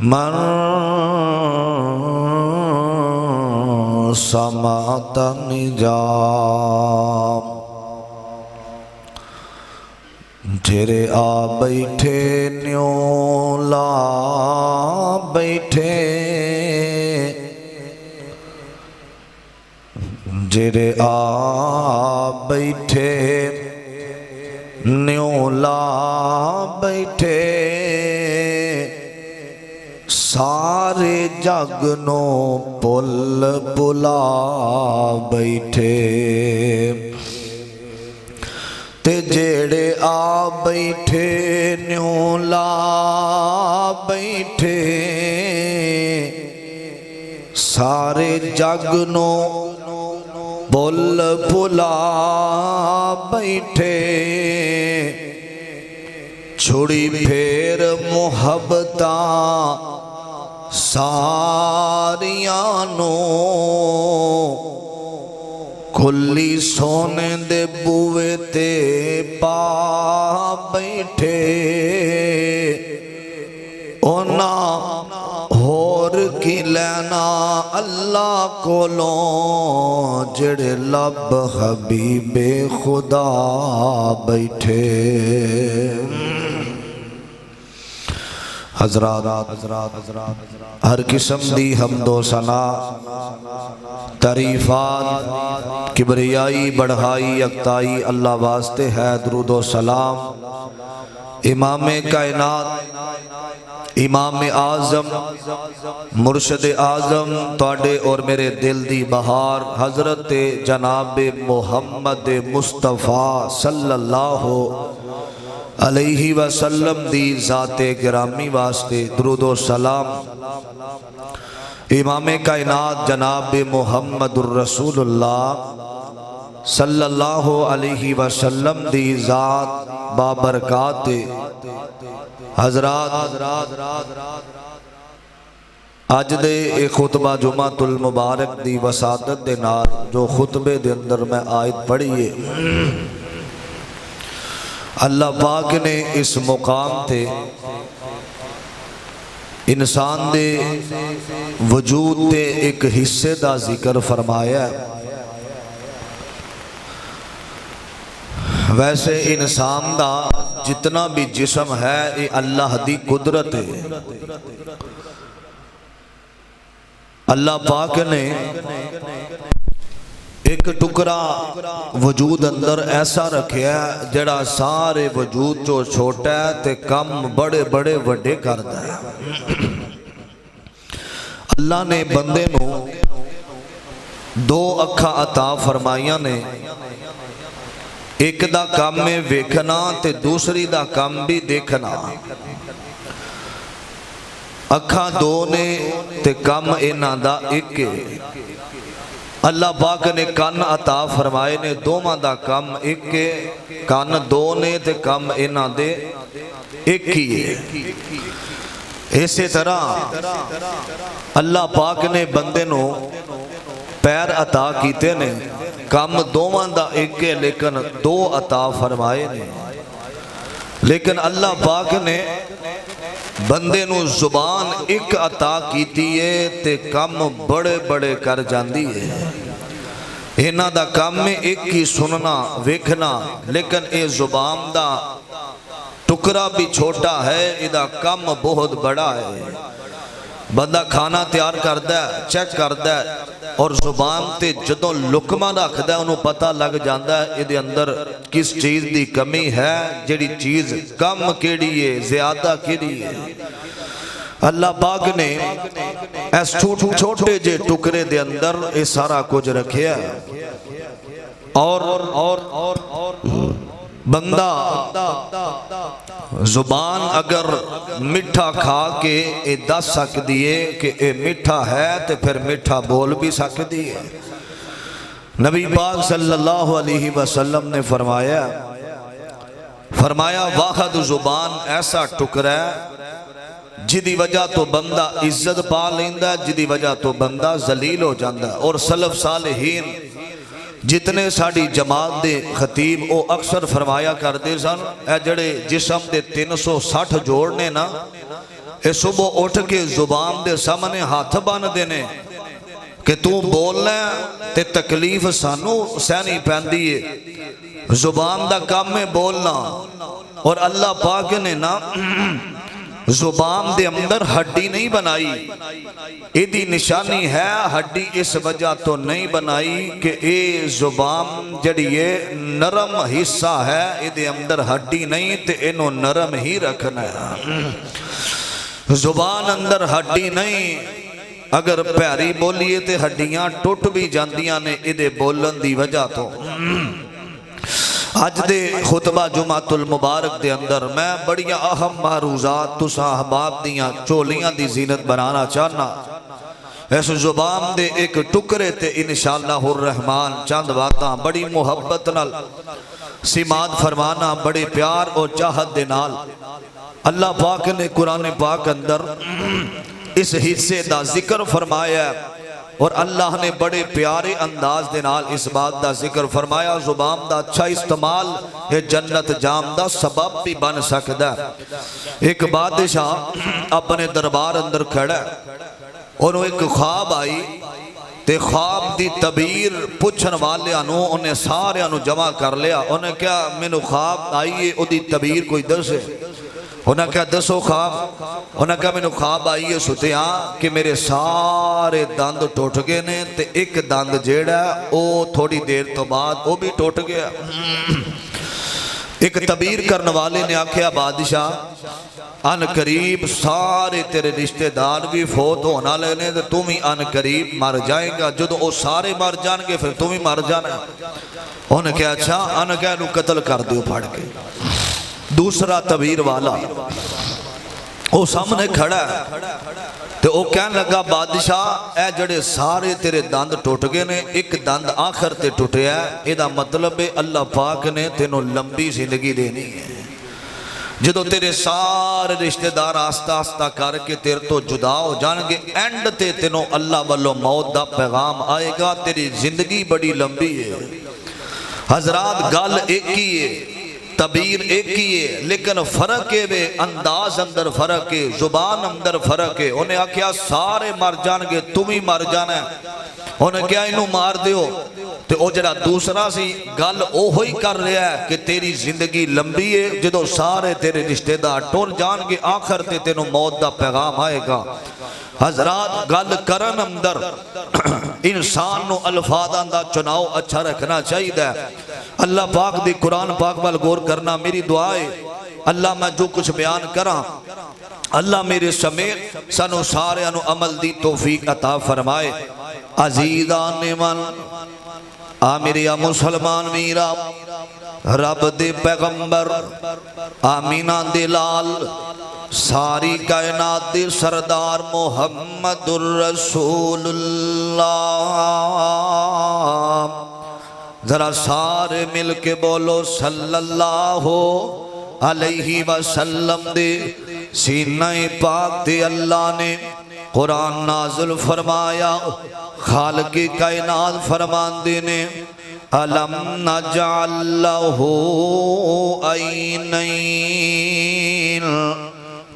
मन समातन जा तेरे आ बैठे न्योला बैठे जेरे आ बैठे न्योला बैठे सारे जग नो पुल बुला बैठे ते जेड़े आ बैठे न्योला बैठे सारे जग नो पुल बुला बैठे छुड़ी फेर मुहब्बता सारियां नो खुली सोने दे बुए ते पा बैठे ओना होर की लेना अल्लाह कोलों जेड़े लब हबीबे खुदा बैठे। हजरात हर किस्म दी हमदो सना तारीफात किबरियाई बढ़ाई अक्ताई अल्लाह वास्ते है। दुरूदो सलाम इमामे कायनात इमाम आज़म मुर्शद आज़म तुहाडे और मेरे दिल दी बहार हज़रत जनाब मुहम्मद मुस्तफ़ा सल्लल्लाहु अलैहि वसल्लम दी ज़ाते गिरामी वास्ते दुरूदो सलाम। इमाम कायनात जनाब मुहम्मदुर रसूलुल्लाह सल्लल्लाहु अलैहि वसल्लम दी ज़ात बाबरकात हज़रात अज दे एक खुतबा जुमातुल मुबारक दी वसादत दे नाल जो खुतबे दे अंदर मैं आयत पढ़ी है, अल्लाह पाक ने इस मुकाम ते इंसान दे वजूद दे एक हिस्से दा जिक्र फरमाया। वैसे इंसान दा जितना भी जिस्म है ये अल्लाह दी कुदरत है। अल्लाह पाक ने एक टुकड़ा वजूद अंदर ऐसा रखा जड़ा सारे वजूद चो छोटा है ते कम बड़े बड़े वड्डे करता है। अल्लाह ने बंदे नू दो अखा अता फरमाइया ने, एक दा काम है वेखना ते दूसरी दा काम भी देखना। अखा दो ने ते काम इन्हां दा एक है। अल्लाह पाक ने कान अता फरमाए ने, दोवां दा काम एक है। कान दो ने ते काम इन्हां दे एक ही है। इसी तरह अल्लाह पाक ने बंदे नू पैर अता कीते ने, काम दोवां दा एक है लेकिन दो अता फरमाए ने। लेकिन अल्लाह पाक ने बंदे नू जुबान एक अता कीती है ते कम बड़े बड़े कर जाती है। इन्हां दा काम है एक ही सुनना वेखना, लेकिन ये जुबान दा टुकड़ा भी छोटा है, इदा काम बहुत बड़ा है। बंदा खाना तैयार करदा है, चेक करदा है और जुबान ते जदों लुकमा रखदा है उन्होंने पता लग जाता है इहदे अंदर किस चीज़ की कमी है, जिहड़ी चीज़ कम केड़ी है ज्यादा केड़ी है। अल्लाह पाक ने इस छोटे जे टुकड़े दे अंदर ये सारा कुछ रखिया और बंदा जुबान अगर मिठा खा के ये दस सकती है कि ये मिठा है तो फिर मिठा बोल भी सकती है। नबी पाक सल्लल्लाहु अलैहि वसल्लम ने फरमाया वाहद जुबान ऐसा टुकड़ा है जिदी वजह तो बंदा इज्जत पा लेंदा, जिदी वजह तो बंदा जलील हो जाता। और सलफ सालेहीन जितने साड़ी जमात दे खतीब वो अक्सर फरमाया करते सन, ए जड़े जिस्म के 360 जोड़ ने ना ये सुबह उठ के जुबान दे सामने हाथ बन्नदे ने कि तू बोलना ते तकलीफ सानू सहनी पैंदी है। जुबान दा काम है बोलना। और अल्लाह पाक ने ना जुबान दे अंदर हड्डी नहीं बनाई। इदी निशानी है हड्डी इस वजह तो नहीं बनाई कि ये जुबान जड़ी है नरम हिस्सा है, इदे अंदर हड्डी नहीं ते इनो नरम ही रखना है। जुबान अंदर हड्डी नहीं, अगर प्यारी बोलीए तो हड्डियां टुट भी जांदियां ने इदे बोलन दी वजह तो। अज दे खुतबा जुमातुल मुबारक दे अंदर मैं बड़िया अहम मारूजात तुसा अहबाब दियां चोलियां दी जीनत बनाना चाहना। इस जुबान दे एक टुकड़े ते इंशाअल्लाहुर रहमान चंद बातां बड़ी मुहब्बत नाल सिमात फरमाना, बड़े प्यार और चाहत दे नाल। अल्लाह पाक ने कुरान पाक अंदर इस हिस्से दा जिक्र फरमाया और अल्लाह ने बड़े प्यारे अंदाज दे नाल इस बात दा जिक्र फरमाया जुबान दा अच्छा इस्तेमाल ये जन्नत जाम दा सबब भी बन सकदा है। एक बादशाह अपने दरबार अंदर खड़ा और एक ख्वाब आई ते ख्वाब दी तबीर पुछन वालियां नूं उन्हें सारियां नूं जमा कर लिया। उन्हें क्या मैनू ख्वाब आई है ओदी तबीर कोई दसे। उन्हें क्या दसो ख्वाब। उन्हें क्या मैनू ख्वाब आई है सुतिया कि मेरे सारे दंद टुट गए ने ते एक दंद जेड़ा ओ थोड़ी देर तो बाद वो भी टुट गया। एक तबीर करने वाले ने आख्या बादशाह अन करीब सारे तेरे रिश्तेदार भी फौत होने वाले ने ते तू भी अन करीब मर जाएगा। जो वो सारे मर जाएंगे फिर तू भी मर जाना। उन्हें क्या अच्छा अन क्या कत्ल कर दो फड़ के। दूसरा तबीर वाला वो सामने खड़ा तो वो कह लगा बादशाह ए जड़े सारे तेरे दंद टुट गए ने एक दंद आखिर ते टुटिया एदा मतलब है अल्लाह पाक ने तेनों लंबी जिंदगी देनी है। जो तेरे सारे रिश्तेदार आस्ता आस्ता करके तेरे तो जुदा हो जाएंगे एंड ते तेनों अल्लाह वालों मौत का पैगाम आएगा। तेरी जिंदगी बड़ी लंबी है। हजरात गल एक ही है, तबीर एक ही है, लेकिन फर्क है वे अंदाज अंदर फर्क है, जुबान अंदर फर्क है। उन्हें आख्या सारे मर जाएंगे तुम ही मर जाना है। उन्हें क्या इनू मार दियो तो वो जरा दूसरा सी गल ओहो ही कर रहा है कि तेरी जिंदगी लंबी है। जो सारे तेरे रिश्तेदार टुर जाएंगे आखिर ते तेनों मौत का पैगाम आएगा। हजरात गल करन अंदर इंसान को अल्फाज़ां दा चुनाव अच्छा रखना चाहिए। अल्लाह पाक दी कुरान पाक वाल गौर करना मेरी दुआ है। अल्लाह मैं जो कुछ बयान करा अल्लाह मेरे समेत सानू सारियां नू अमल दी तौफीक अता फरमाए। अजीज़ा ने मन आ मेरे मुसलमान वीरा रब दे पैगंबर आमीना दे लाल सारी कायनात दे सरदार मुहम्मदुर रसूलुल्लाह जरा सारे मिल के बोलो सल्लल्लाहु अलैहि वसल्लम दे सीना पाक दे अल्लाह ने कुरान नाज़िल फरमाया। खालिक़े कायनात फरमांदे ने अलम नजअल लहू ऐनैन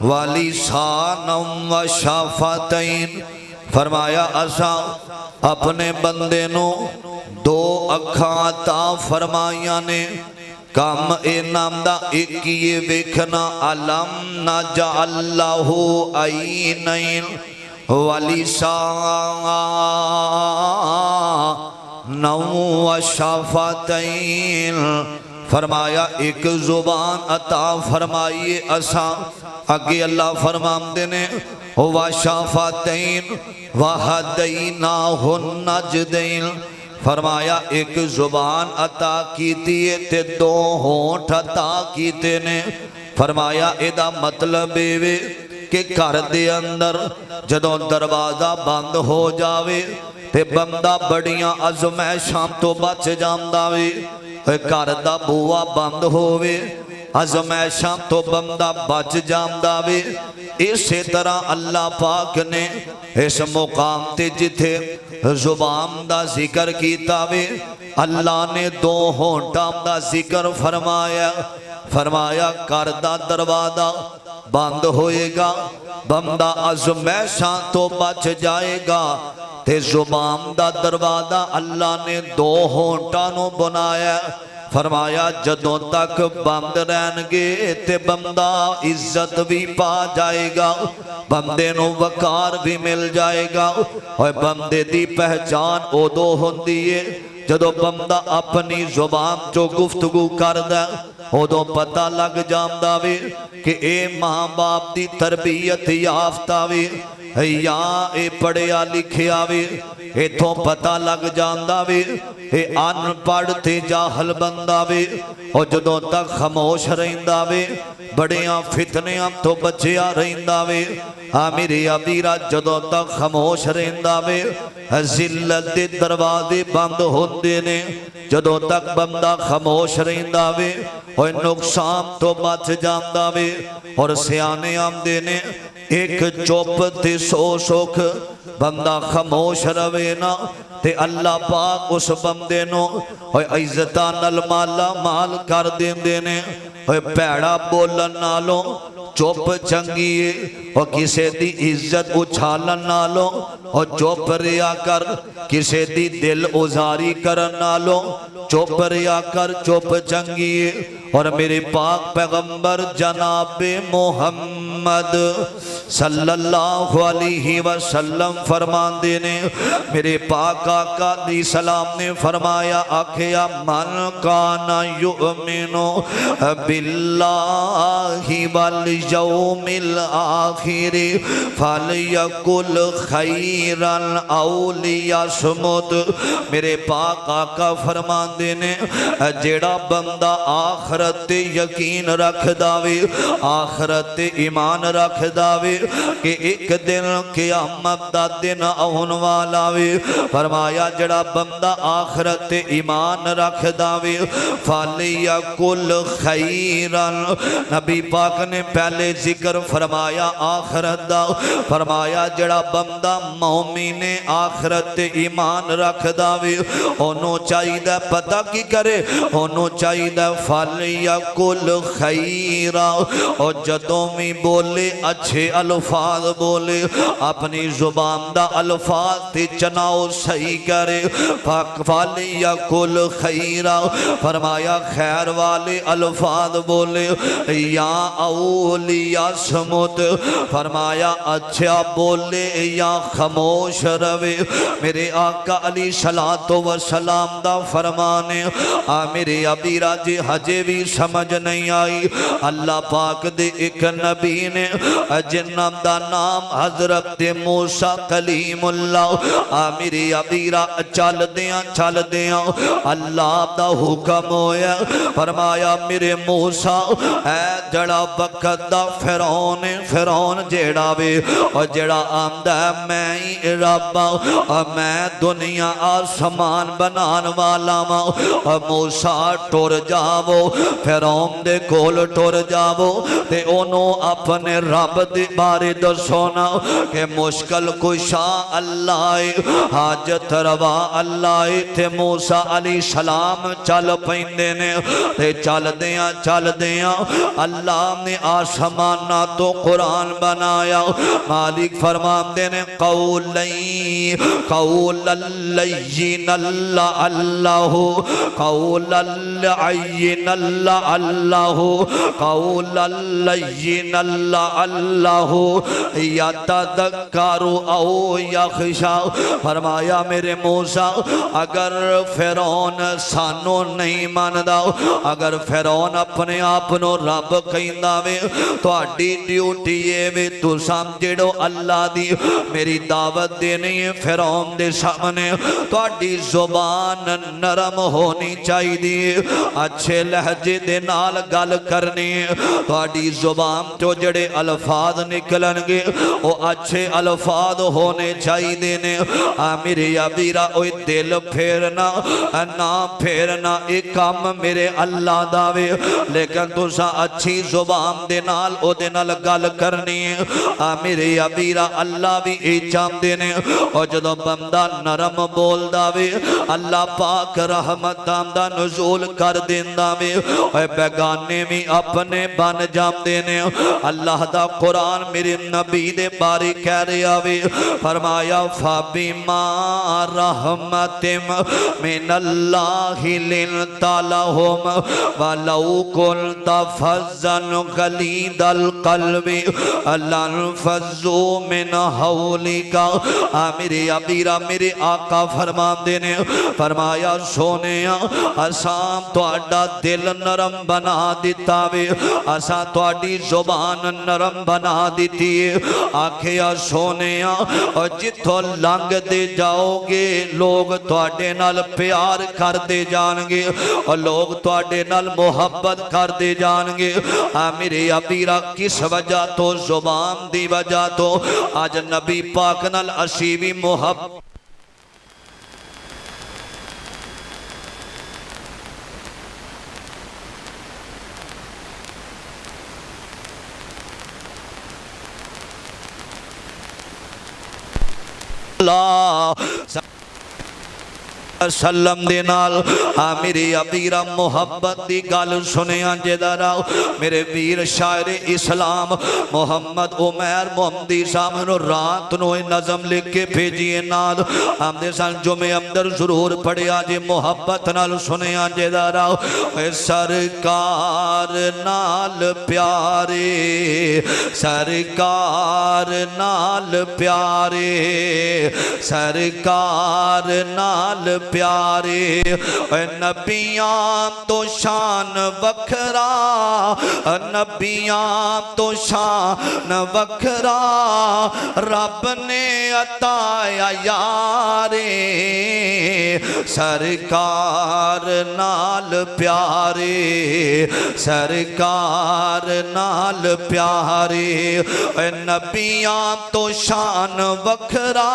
व लिसानम व शफ़तैन। फरमाया असा अपने बंदे नो दो अखां अता फरमाइया ने कम ए नाम दा एक ही वेखना। अलम नजअल लहू ऐनैन व लिसानम व शफ़तैन। फरमाया एक जुबान अता फरमाइए असा। अगे अल्लाह फरमाते ने व शफ़तैन व हदैनाहु नजदैन। फरमाया एक जुबान अता कीती ते दो होंठ अता कीते ने। फरमाया एदा मतलब एवे कि घर दे अंदर जदों दरवाजा बंद हो जावे ते बंदा बड़ियां अजमैशां तो बच जांदा वे। घर दा बूआ बंद होवे अजमैशां तो बंदा बच जांदा वे। इसे तरह अल्लाह पाक ने इस मुकाम ते जिथे जुबान दा जिक्र कीता वे अल्लाह ने दो होंठां दा जिक्र फरमाया। फरमाया घर दा दरवाजा बंद होएगा, बंदा अज़मैशां तो बच जाएगा। ते जुबान दा दरवाजा अल्लाह ने दो होंठां नूं बनाया। फरमाया जदों तक बंद रहनगे ते बंदा इज्जत भी पा जाएगा, बंदे नूं वकार भी मिल जाएगा। और बंदे दी पहचान उदों हुंदी है जदों बंदा अपनी जुबान चो गुफ्तगू करदा, उदों पता लग जांदा वे कि ए मां बाप दी तरबियत याफ्ता वे या ए पढ़िया लिखिया वे। इथों पता लग जांदा वे ए अनपढ़ ते जाहल बंदा वे। और जदों तक खामोश रहिंदा वे बड़ियां फितनियां तो बचिया रहिंदा वे। मेरे अबीरा जदों तक खामोश रहिंदा वे जिल्लत दे दरवाजे बंद होंदे ने। जदों तक बंदा खामोश रहिंदा वे और नुकसान तो बच जांदा वे। और सियाने आंदे ने एक चुप ते सौ सुख, बंदा खामोश रवे ना ते अल्लाह पाक उस बंदे नो इज्जतां नाल माला माल कर देंदे ने। भैड़ा बोलन नालों चुप चंगी है, और किसी दी इज्जत उछालन नालों और चुप रिया कर, किसी दी दिल उजारी करन नालों चुप रिया कर, चुप चंगी है। और मेरे पाक पैगंबर जनाबे मोहम्मद सल्लल्लाहु अलैहि वसल्लम फरमांदे ने, मेरे पाक आका दी सलाम ने फरमाया आखिया मन काना युमिनु बिल्लाहि वल यौमिल आखिर फलयकुल खैरन औ लियस्मुत। मेरे पाक आका फरमांदे ने जेड़ा बंदा आखिरत ते यकीन रखदा वे, आखिरत ते ईमान रखदा वे कि एक दिन क़यामत दा दिन आउण वाला वे। फरमाया जेड़ा बंदा आखिरत ते ईमान रखदा वे फलयकुल खैरन। नबी पाक ने पहले जिक्र फरमाया आखिरत दा, फरमाया जेड़ा बंदा मोमिन आखिरत ते ईमान रखदा वे ओनू चाहिदा पता की करे, ओनू चाहिदा फलयकुल खैरा। और जदों भी बोले अच्छे अल्फाज बोले, अपनी जुबान दा अल्फाज ते चनाओ सही करे। फलयकुल खैरा, फरमाया खैर वाले अल्फाज बोले या औलिया समुत, फरमाया अच्छा बोले या खामोश रवे। मेरे आका अली सलातो व सलाम दा फरमाने मेरे अबीरा जी हजे भी समझ नहीं आई। अल्लाह पाक दे एक नबी ने जिन्ना दा नाम हजरत मूसा कलीमुल्लाह। मेरे अबीरा चल दिया अल्लाह दा हुक्म होया, फरमाया मेरे मूसा ऐ जड़ा वक्त दा फिरौन जेड़ा वे और जेड़ा आंदा मैं ही रब आ, मैं दुनिया आसमान बनान वाला वा। मूसा टुर जावो फिरौन दे कोल टुर जावो ते ओनू अपने रब दे बारे दसो ना कि मुश्किल कुशा अल्लाह हाजत रवा अल्लाह। थे मूसा अली सलाम चल पैंदे ने ते चलदियां अल्लाह ने आसमाना तो कुरान बनाया। मालिक फरमाते ने फरमाया मेरे मूसा अगर फिरौन सानू नहीं मानदा, अगर फिरौन अपने आप नो रब कहंदा वे तुहाडी ड्यूटी है वे तुसां जेड़ो अल्लाह दी मेरी दावत देनी है फिरौन दे सामने तुहाडी जुबान नरम होनी चाहिए, अच्छे लहजे दे नाल गल करनी है। तुहाडी जुबान तो जड़े अल्फाज निकलणगे वो अच्छे अल्फाज होने चाहिए ने। मेरे अबीरा ओए दिल फेरना ना फेरना एक काम मेरे अल्लाह दा वे, लेकिन तुसा अच्छी जुबान दे नाल ओदे नाल गल करनी है। मेरे अबीरा अल्लाह भी ये चाहते ने और जदों बंदा नरम बोलदा वे अल्लाह पाक रहमतां दा नुज़ूल कर देंदा वे, बेगाने भी अपने बन जाते ने। अल्लाह दा कुरान मेरे नबी दे बारे कह रहा वे, फरमाया फाबिमा रहमतिम मिनल्लाहि लिनता लहुम वलौ कुनता फज़्ज़न गलीदल क़ल्बि लनफ़ज़्ज़ू मिन हौलिका। मेरे अबीरा मेरे आका फरमाते ने, फरमाया सोने असां तुहाडा दिल नरम बना दिता वे, असां तुहाडी जुबान नरम बना दी है। आखिया सोने और जिथों लंघते जाओगे लोग तुहाडे नाल प्यार करते जाएंगे और लोग तुहाडे नाल मुहब्बत करते जाएंगे। मेरे अबीरा किस वजह तो जुबान दी वजह तो आज नबी पाक नाल असी भी मुहब्बत सल्लम दे नाल मेरे अबीरा मुहब्बत की गल सुनिया जेदारा मेरे वीर शायर इस्लाम मोहम्मद उमैर मोहम्मदी साहब ने रात नो नज़म लिख के भेजिए नाल आमदे सन जुमे अंदर जरूर पढ़िया जे मुहब्बत नाल सुनिया जेदारा सरकार नाल प्यारे सरकार नाल प्यारे सरकार नाल प्यारे नबियां तो शान वखरा नबियां तो शान वखरा रब ने अताया यारे सरकार नाल प्यारे सरकार नाल प्यारे नबियां तो शान वखरा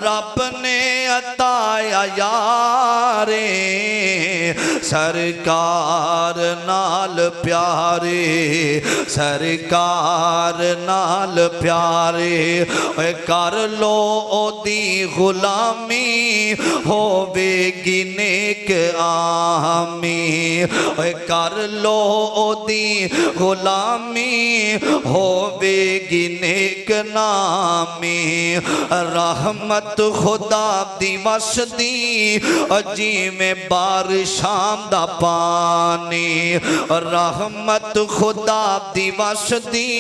रब ने अताया यारे सरकार नाल प्यारे सरकार नाल प्यारे कर लो ओदी गुलामी होवेगी नेक आमी कर लो ओदी गुलामी होवेगी नेक नामी रहमत खुदा दी वसदी जी में बारिशां दा पानी रहमत खुदा दी वसदी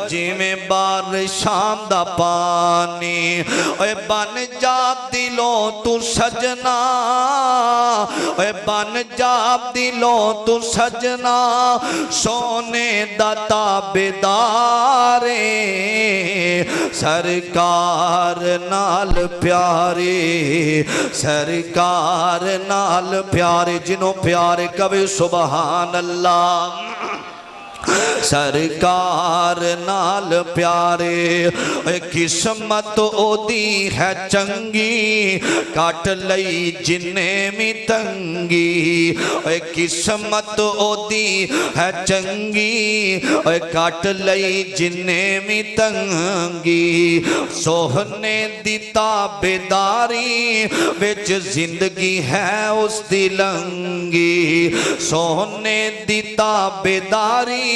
जी में बारिशां दा पानी बन जा दिलों तू सजना बन जा दिलों तू सजना सोने दा ताबेदारे सरकार नाल प्यारे सरकार नाल प्यारे जिन्हों प्यारे कवे सुबहान अल्लाह सरकार नाल प्यारे किस्मत ओदी है चंगी काट लई जिन्ने भी तंगी किस्मत ओदी है चंगी काट लई जिन्ने भी तंगी सोहने दी ताबेदारी विच जिंदगी है उस दी लंगी सोहने दी ताबेदारी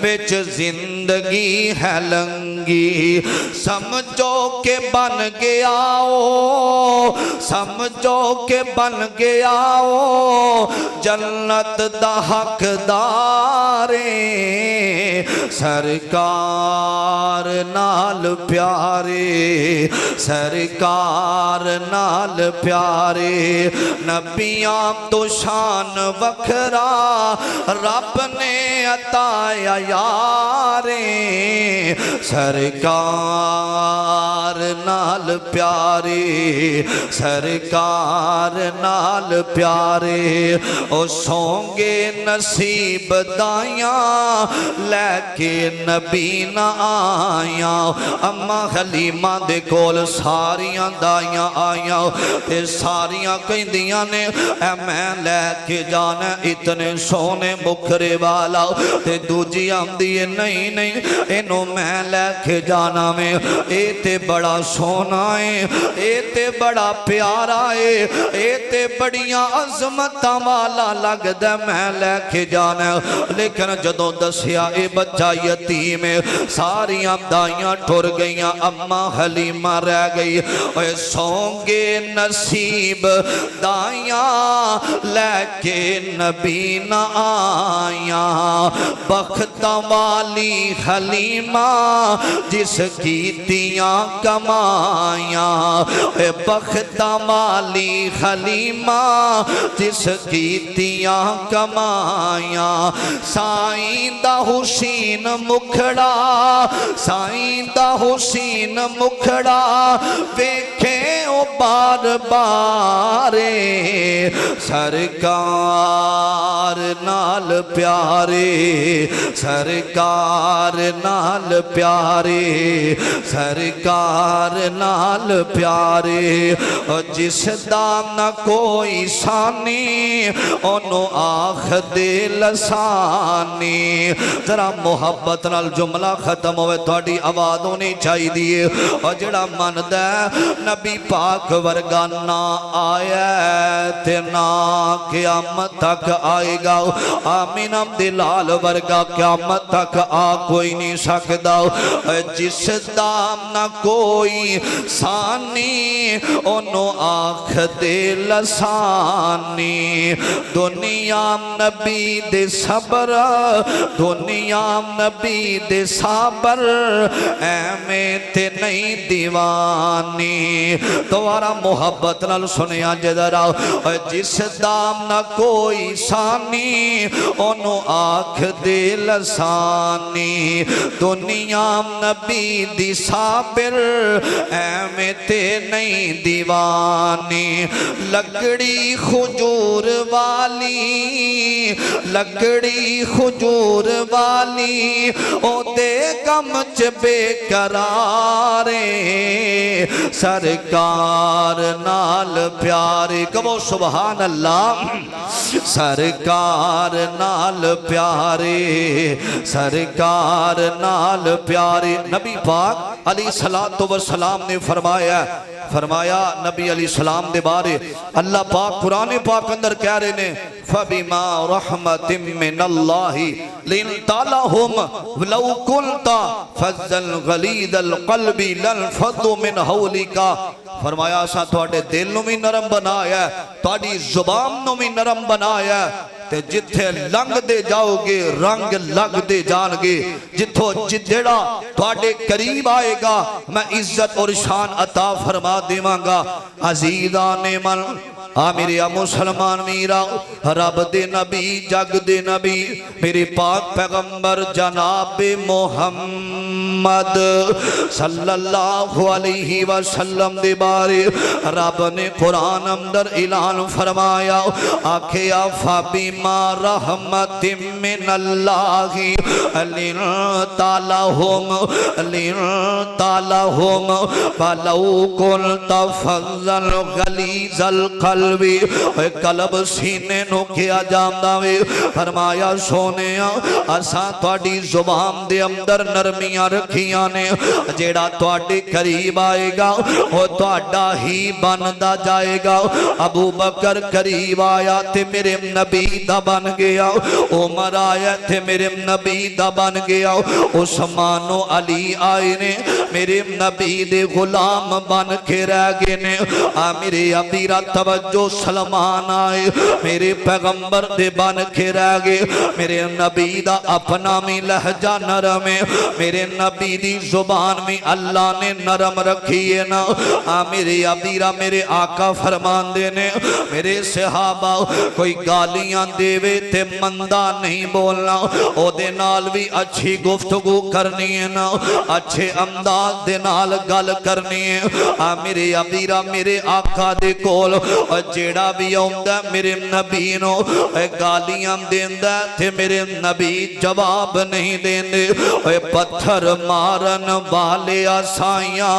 विच जिंदगी है लंगी समझो के बन गया समझो के बन गया जन्नत दा हकदारे सरकार नाल प्यारे सरकार नाल प्यारे नबियां तो शान वखरा रब ने अताया यारे सर सरकार नाल प्यारे, सरकार नाल प्यारे। ओ सोंगे नसीब दाया लैके नबी ना आया। अम्मा हलीमा दे कोल सारियां दाइयां आया ते सारियां कहंदियां ने ऐ मैं लैके जाना इतने सोने मुखरे वाला। ते दूजी आंदी है नहीं नहीं इनू मैं लैके जाना में, ए ते बड़ा सोना है, ए ते बड़ा प्यारा है, ए ते बड़ियां अजमतां वाला लगदा मैं लैके जाना। लेकिन जदों दसिया ए बच्चा यतीम है सारियां दाइयां टुर गईयां, अम्मा हलीमा रह गई। ओए सोंगे नसीब दाइयां लैके नबी ना आया। बख्तां वाली हलीमा जिस कीतियां कमाया, बख्तां वाली हलीमा जिस कीतियां कमाया। साईं दा हुसैन मुखड़ा, साईं दा हुसैन मुखड़ा वेखे ओ बार बारे। सरकार नाल प्यारे, सरकार नाल प्यारे, सरकार नाल प्यारे। जिस दा न कोई सानी ओनू आख दे लसानी। जरा मुहब्बत नाल जुमला खत्म होवे थोड़ी आवाज होनी चाहिए। और जड़ा मनदा नबी पाक वर्गा ना आया ते ना क़यामत तक आएगा। आमीना दिलाल वर्गा क़यामत तक आ कोई नहीं सकदा। जिस दा ना कोई सानी ओनू आख दे लसानी। दुनिया नबी दे सबर, दुनिया नबी दे साबर एवें ते नहीं दीवानी। दोबारा मोहब्बत नाल सुनिया जरा। जिस दाम ना कोई सानी ओनू आख दे लसानी। दुनिया नबी दी साबिर एवें ते नहीं दीवानी। लकड़ी खुजूर वाली, लकड़ी खुजूर वाली ओदे कम च बेकरारे। सरकार नाल प्यारे, कहो सुभान अल्लाह। सरकार नाल प्यारे, सरकार नाल प्यारे। नबी पाक अलैहिस्सलातु वस्सलाम ने फरमाया, फरमाया नबी अली सलाम दे बारे अल्लाह पाक कुरान पाक अंदर कह रहे ने फबिमा रहमतिम मिनल्लाहि लिनतालहुम वलौ कुनता फज़्ज़ल गलीदल क़ल्बी लनफदु मिन हौलिका। फरमाया असा तुहाडे दिल नूं भी नरम बनाया, तुहाडी जुबान नूं भी नरम बनाया। ते जिथे लंघदे जाओगे रंग लगदे जाणगे। जिथों जिहड़ा तुहाडे करीब आएगा मैं इज्जत और शान अता फरमा देवांगा। अजीज़ा ने मन आ मेरे मुसलमान मीरा रब दे नबी जग दे नबी मेरे पाक पैगंबर जनाब मोहम्मद सल्लल्लाहु अलैहि वसल्लम दे बारे रब ने कुरान अंदर ऐलान फरमाया। आखिया फबिमा रहमतिम मिनल्लाहि लिनतालहुम वलौ कुनता फज़्ज़ल गलीज़ल क़ल्बी। कलब सीने नु किया जांदा वे। फरमाया सोनिया असा तुहाडी जुबान दे अंदर नरमियां रखियां ने। जेड़ा तुहाडे करीब आएगा वो तुहाडा ही बनदा जाएगा। अबू बकर करीब आया ते मेरे नबी दा बन गया। उमर आया ते मेरे नबी दा बन गया। उस्मान अली आए ने मेरे नबी दे गुलाम बन के रह गए ने। आ मेरे अमीरा तवज्जो जो सलमान आए मेरे पैगंबर दे बन के रह गए। मेरे नबी दा अपना भी लहजा नरम है, मेरे नबी दी जुबान में अल्लाह ने नरम रखी है ना। मेरे अबीरा मेरे आका फरमांदे ने मेरे सहाबा कोई गालियां देवे ते मंदा नहीं बोलना, ओदे नाल भी अच्छी गुफ्तगू करनी है ना, अच्छे अंदाज दे नाल गल करनी है। मेरे अबीरा मेरे आका दे कोल जेड़ा भी आउंदा मेरे नबी नो गालियां देंदा ते मेरे नबी जवाब नहीं देंदे। पत्थर मारन वाले साइया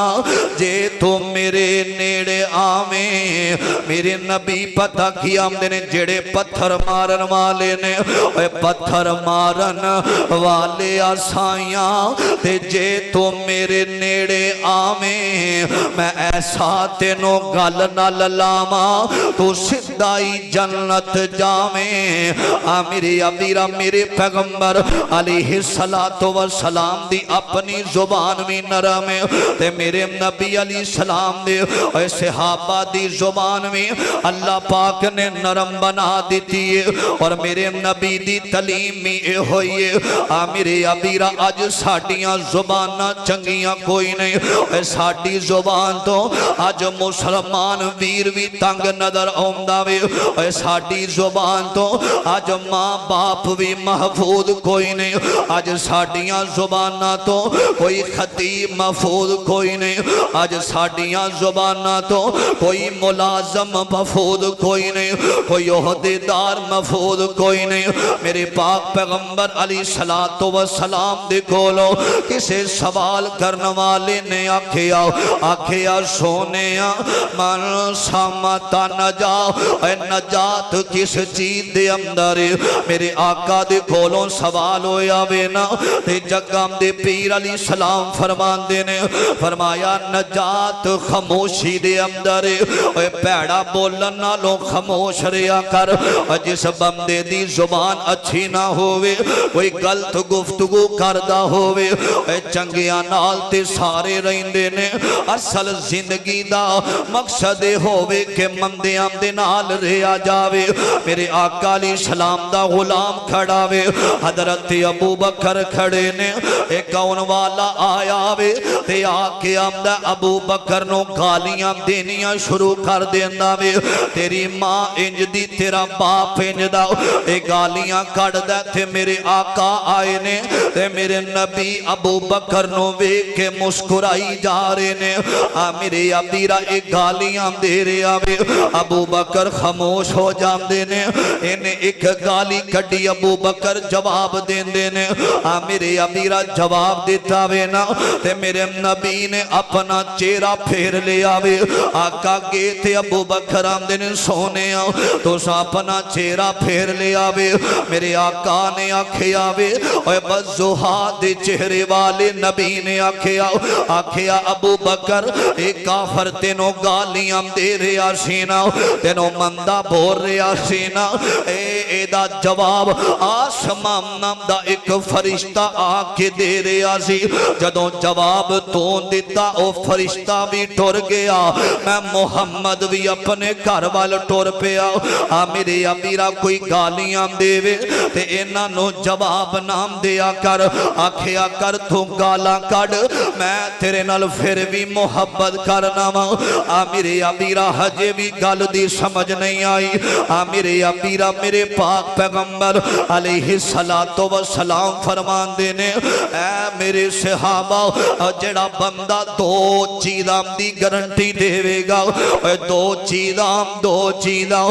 जे तू मेरे नेड़े आवे, मेरे नबी पता की आमदे ने जेड़े पत्थर मारन वाले ने, पत्थर मारन वाले साइया ते जे तू मेरे नेड़े आवे मैं ऐसा तेनों गल नाल लावा तू सीधा ही जन्नत जावे। मेरे अबीरा मेरे पैगंबर अलैहिस्सलातु वस्सलाम दी अपनी जुबान भी नरम है ते मेरे नबी अली सलाम दे सहाबा दी जुबान में अल्लाह पाक ने नरम बना दी है और मेरे नबी दी तलीम भी ये होई है। मेरे अबीरा अज साडियां जुबानां चंगियां कोई नहीं, साडी जुबान तो अज मुसलमान वीर भी तंग नजर आउंदा वे, साडी जुबान तो अज मां बाप भी महफूज कोई नहीं, अज साडियां जुबानां तो कोई खतीब महफूज कोई नहीं, अज साडियां जुबानां तो कोई मुलाजम महफूज कोई नहीं, कोई ओहदेदार महफूज कोई नहीं। मेरे पाक पैगंबर अली सलातो व सलाम दे कोलो किसे सवाल करने वाले ने आखिया सोने मन सामता न जाओ, नजात किस चीज दे अंदर। मेरे आका दे कोलों सवाल होया वे ना ते जगम दे पीर अली सलाम फरमांदे ने फरमाया नजात खामोशी दे अंदर, भैड़ा बोलन नालों खामोश रहा कर। जिस बंदे दी जुबान अच्छी ना होवे, कोई गलत गुफ्तगू करदा होवे, चंगियां नाल ते सारे रहिंदे ने। असल जिंदगी दा मकसद होवे कि मंदियां दे नाल रहा जावे। मेरे आका अली सलाम दा गुलाम खड़ा वे, हजरत अबू बकर खड़े ने, एक आउन वाला आया वे ते आके आंदा अबू बकर नो गालियां देनियां शुरू कर देंदा वे, तेरी मां इंज दी तेरा बाप इंज दा, ए गालियां कढ़दा ते मेरे आका आए ने ते मेरे नबी अबू बकर नो वेख के मुस्कुराई जा रहे ने। मेरे अबीरा ए गालियां दे रहा वे, अबू बकर खामोश हो जाते ने। इन्हें एक गाली कड़ी अबू बकर जवाब देंदे ने। मेरे अबीरा जवाब देता वे ना ते मेरे नबी ने अपना चेहरा फेर लिया वे, आका गे ते अबू बकर आंदे ने सोने तुस अपना चेहरा फेर लिया वे। मेरे आका ने आखिया वे बजुहा दे चेहरे वाले नबी ने आखिया अबू बकर एक काफर तेनों गालियां दे रहा सी ना, तेनों मंदा बोल रहा सी ना, एदा जवाब आसमान नाम दा एक फरिश्ता आके दे रहा सी। जदों जवाब तो दिता ओ फरिश्ता भी टुर गया, मैं मुहम्मद भी अपने घर वाल टुर पिया। मेरे अमीरा कोई गालियां देवे ते इन्हां नूं जवाब नाम दिया कर, आखिया कर तू गालां कढ़ मैं तेरे नाल फिर भी मुहब्बत करना वा। मेरे अमीरा हजे भी गल दी समझ नहीं आई। मेरे अमीरा मेरे पाक पैगंबर अलैहिस्सलातु वस्सलाम फरमांदे ने ऐ मेरे सहाबा जेड़ा बंदा दो चीज़ां दी गारंटी देवेगा, दो चीज़ां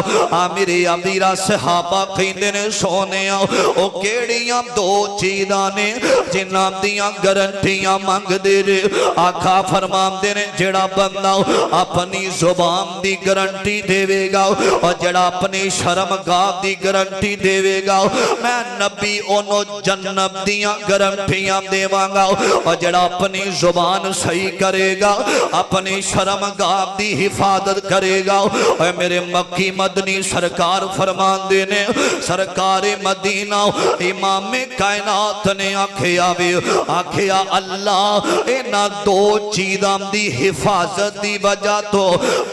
मेरे अमीरा सहाबा कहंदे ने सोने ओ केड़ियां दो चीज़ां ने जिन्हां दियां गारंटियां मंगदे जे। आका फरमांदे ने जेड़ा बंदा अपनी जुबान दी गारंटी देवेगा और जेड़ा अपनी शर्मगाह दी गारंटी देवेगा, मैं नबी ओनो जन्नत दियां गारंटियां देवांगा। और जेड़ा अपनी जुबान सही करेगा, अपनी शर्मगाह दी हिफाजत करेगा। और मेरे मक्की मदनी सरकार फरमांदे ने सरकार मदीना इमाम कायनात ने आखिया अल्लाह इन्हां दो चीज़ां दी हिफाजत दी वजह तो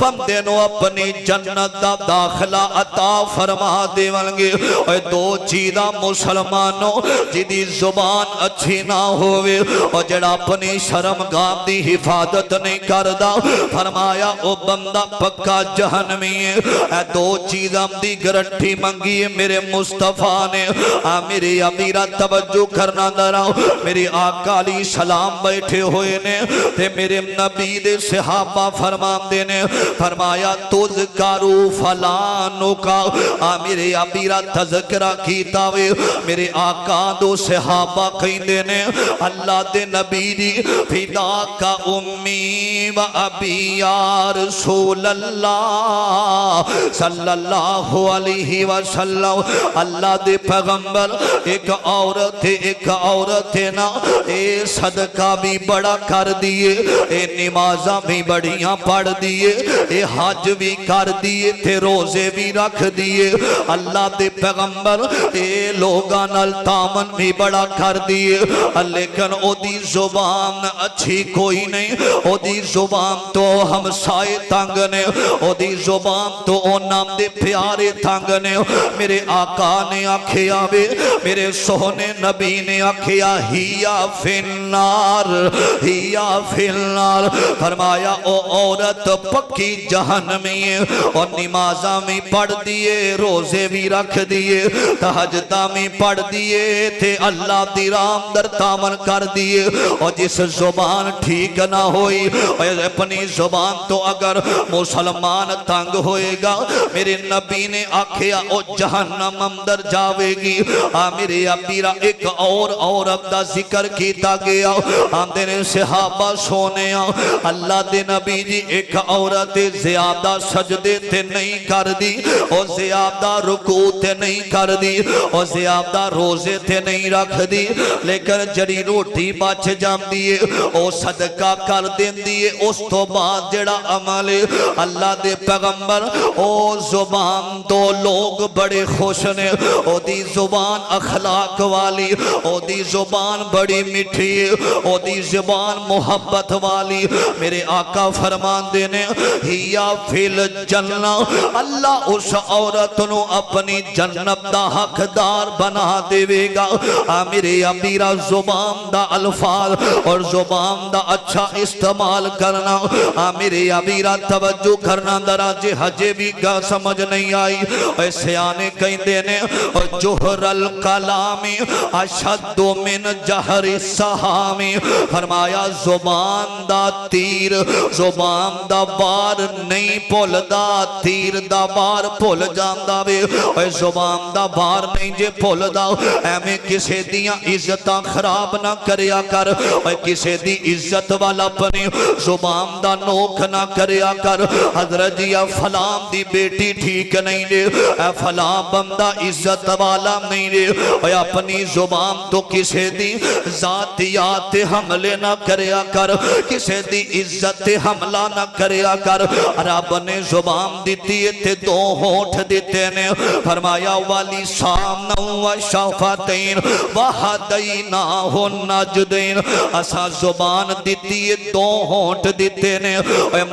बंदे नूं अपनी अपनी जन्नत दा दाखला अता फरमा देवनगे। और दो चीज़ां मुसलमानों जिदी जुबान अच्छी ना होवे और जड़ा अपनी शर्मगाह दी हिफाजत नहीं करदा, फरमाया ओ बंदा पक्का जहन्नमी है। ए दो चीज़ां दी गारंटी मंगी है मेरे मुस्तफा ने। मेरे अमीरा तवज्जो करना दरा, मेरे आका अली सलाम बैठे हुए ने ते मेरे नबी दे सहाबा फरमांदे ने, फरमाया तुझ कारू फलानो का मेरे अमीरा तज़किरा कीता वे। मेरे आका दो सहाबा कहंदे ने अल्लाह दे नबी दी फिदा का उम्मी व अबी या रसूल अल्लाह सल्लल्लाहु अलैहि वसल्लम। अल्लाह दे पैगंबर एक औरत है ना, ए सदका भी बड़ा कर दिए, ए नमाज़ां भी बड़ियां पढ़ दिए, ए हज भी कर दिए थे रोजे भी रख दिए। अल्लाह दे पैगंबर ए लोगां नाल तामन भी बड़ा कर दिए, लेकिन ओदी जुबान अच्छी कोई नहीं। ओदी जुबान तो हमसाए तंग ने, ओदी जुबान तो ओनां दे प्यारे तंग ने। मेरे आका ने आखिया वे, मेरे सोहने नबी ने आखिया हिया फिन्नार, हिया फिन्नार। फरमाया ओ औरत पक्की जहन्नमी है। और नमाज़ां भी पढ़ दिए, रोजे भी रख दिए, तहज्जुदां भी पढ़ दिए थे अल्लाह दी राम दर तामन कर दिए। और जिस जुबान ठीक ना होई, अपनी जुबान तो अगर मुसलमान तंग होएगा, मेरे नबी ने आखिया ओ जहन्नम अंदर जावेगी। मेरे अमीरा एक और औरत दा जिक्र कीता गया। आंदे ने सहाबा सोने अल्लाह दे नबी जी एक औरत ज्यादा सजदे ते नहीं कर दी, और ज्यादा रुकू ते नहीं कर दी, और ज्यादा रोजे ते नहीं रख दी, लेकिन जड़ी रोटी बच जाती है वो सदका कर देंदी है। उस तो बाद जड़ा अमल अल्लाह दे पैगंबर ओ जुबान तो लोग बड़े खुश ने, ओदी जुबान अखलाक वाली, ओदी जुबान बड़ी मिठी है, ओदी जुबान मोहब्बत वाली। मेरे आका फरमांदे ने हिया फिल जन्ना, अल्लाह उस औरत नु अपनी जन्नत दा हकदार बना देवेगा। मेरे अमीरा जुबान दा अल्फाज और जुबान दा अच्छा इस्तेमाल करना। मेरे अमीरा तवज्जो करना दराजे हजे भी गा समझ नहीं आई। सियाने कहंदे ने जोहरल कलामी अशद्दु मिन जहरी सहामी। फरमाया जुबान दा तीर, जुबान दा बार नहीं भुलदा, तीर दा बार भुल जांदा वे। जुबान दा बार नहीं जे भुलदा, एवें किसे दियां इज्जतां खराब ना करया कर, किसे दी इज्जत वाला अपनी जुबान दा नोख ना करया कर। हजरत जी फलां दी बेटी ठीक नहीं ने, फलां बंदा इज्जत वाला नहीं ने, अपनी जुबान तो किसे दी जातियात हमले ना करया कर, किसे दी इज्जत हमला ना करया कर। रब ने जुबान दी ते दो होठ दिते ने, फरमाया वाली सामन व शफतैन वहदैना हो नजदैन। असा जुबान दी दो होठ दिते ने,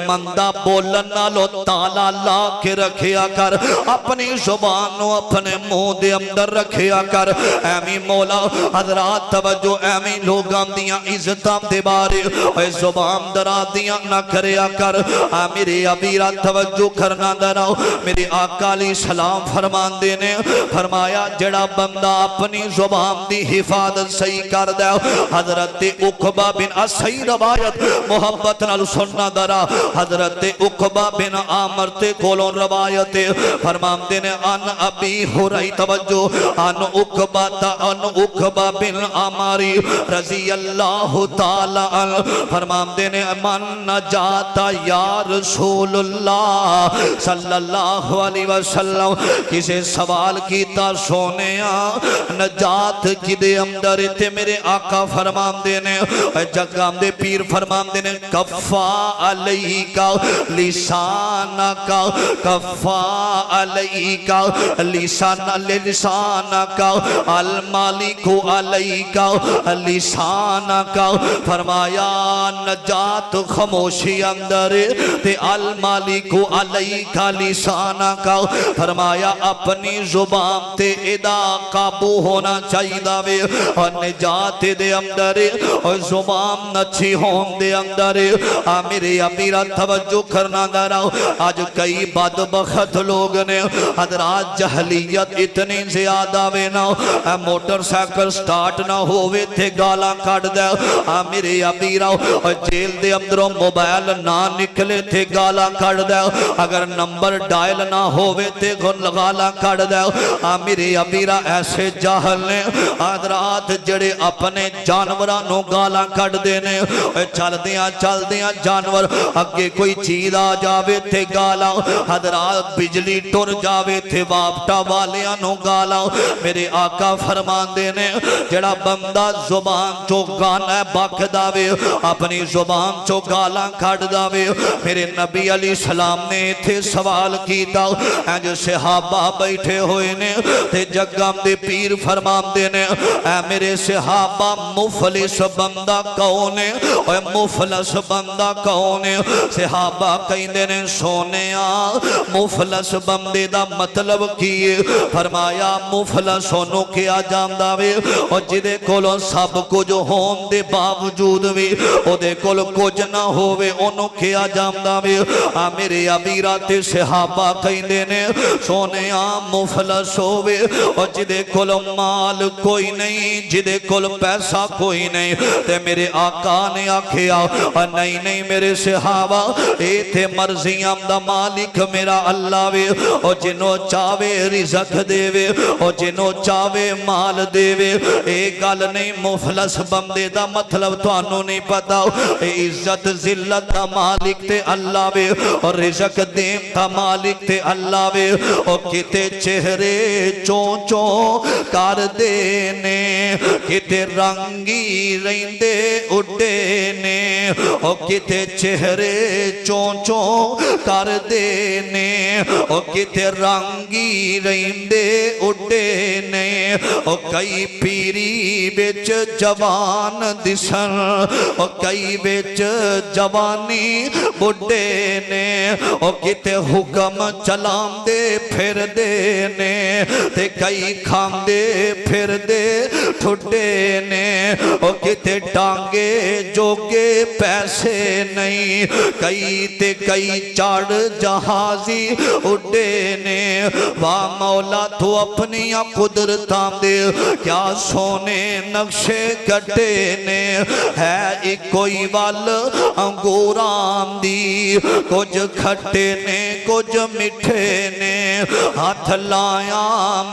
मंदा बोलन नालों ताला ला के रखिया कर, अपनी जुबान नु अपने मुंह दे अंदर रखिया कर। एवी मौला हजरात तवज्जो, एवी लोगां दियां इज्जतां दे बारे जुबान दरा दियां ना करया कर। मेरे अमीरा तवज्जो करना दराओ, मेरे आका अली सलाम फरमांदे ने, फरमाया जड़ा बंदा अपनी जुबान दी हिफाजत सही कर दे। हजरत उकबा बिन सही रवायत मोहब्बत नाल सुनना दरा, हजरत उकबा बिन आमर ते कोलों रवायत फरमांदे ने अन अबी हुरैरा तवज्जो अन उकबा बिन आमारी रजी अल्लाह ताला अन फरमांदे ने मन नजाता या रसूलुल्लाह सल्लल्लाहु अलैहि वसल्लम। किसे सवाल कीता सोने नजात किदे अंदर ते मेरे आका फरमांदे ने, जगां दे पीर फरमांदे ने कफ़ा अलैका लिसाना का, कफ़ा अलैका लिसाना लिसाना का अल मालिकु अलैका लिसाना का। फरमाया नजात खामोशी अंदर ते अल मालिक अमलिकु अलैका लिसाना का, फरमाया अपनी जुबान ते इदा काबू होना चाहिए वे, और निजात दे अंदर और जुबान अच्छी होने दे अंदर। आ मेरे अमीरा तवज्जो करना दरा, आज कई बदबख्त लोग ने हजरात जहलियत इतनी ज्यादा वे ना, मोटरसाइकिल स्टार्ट ना होवे थे गाला कट दे। आ मेरे अमीरा और जेल दे अंदरों मोबाइल ना निकले थे गाला कट दे, अगर नंबर डायल ना होवे थे गाला कट दे। आ मेरे अमीरा ऐसे जाहल ने हजरात जड़े अपने जानवरां नूं गाला कटदे ने, चलदियां चलदियां जानवर अगे कोई चीज आ जावे थे गाला, हजरात बिजली टुर जावे थे वापटा वालियां नूं गाला। मेरे आका फरमांदे ने जड़ा बंदा जुबान चो गाना बकदा वे, अपनी जुबान चो गाला कढदा वे। मेरे नबी अली सलाम ने इथे सवाल कीता, इंज सहाबा बैठे हुए ने ते जगम दे पीर फरमांदे ने ऐ मेरे सहाबा मुफलिस बंदा कौन है, और मुफलस बंदा कौन है? सहाबा कहंदे ने सोनिया मुफलस बंदे दा मतलब की है? फरमाया मुफलस ओनू किया जांदा वे और जिदे कोलों सब कुछ होने दे बावजूद भी ओदे कोल कुछ ना होवे ओनू किया जांदा वे। आ मेरे अमीरा ते सहाबा कहंदे ने सोनिया मुफलस होवे और जिदे कोल माल कोई नहीं, जिदे कोल पैसा कोई नहीं। ते मेरे आका ने आखिया नहीं नहीं मेरे सहाबा इथे मर्जियां दा मालिक मेरा अल्लाह वे, और जिन्हों चावे रिज़क देवे और जिन्हों चावे माल देवे। एक गल नहीं मुफलस बंदे दा मतलब तुहानू नहीं पता, इज्जत जिल्लत दा मालिक ते अल्लाह वे और रिज़क देन दा मालिक ते अल्लाह वे। और किते चेहरे चों चों कर देने, किते रंगी रहिंदे उड्डे ने, और किते चेहरे चों चों कर देने, और किते रंगी रहिंदे उड्डे ने। और कई पीरी बिच जवान दिसन और कई बिच जवानी बुढ़े ने, और किते हुक्म चलांदे फिरदे ने ते कई खांदे फिरदे ठुड्डे ने। और किते टांगे जोगे पैसे नहीं, कई ते कई चढ़ जहाजी उड्डे ने। वाह मौला तू अपनी कुदरतां दे क्या सोने नक्शे कटे ने। है कोई वल अंगूरां दी, कुछ खट्टे ने कुछ मिठे ने। हाथ लाया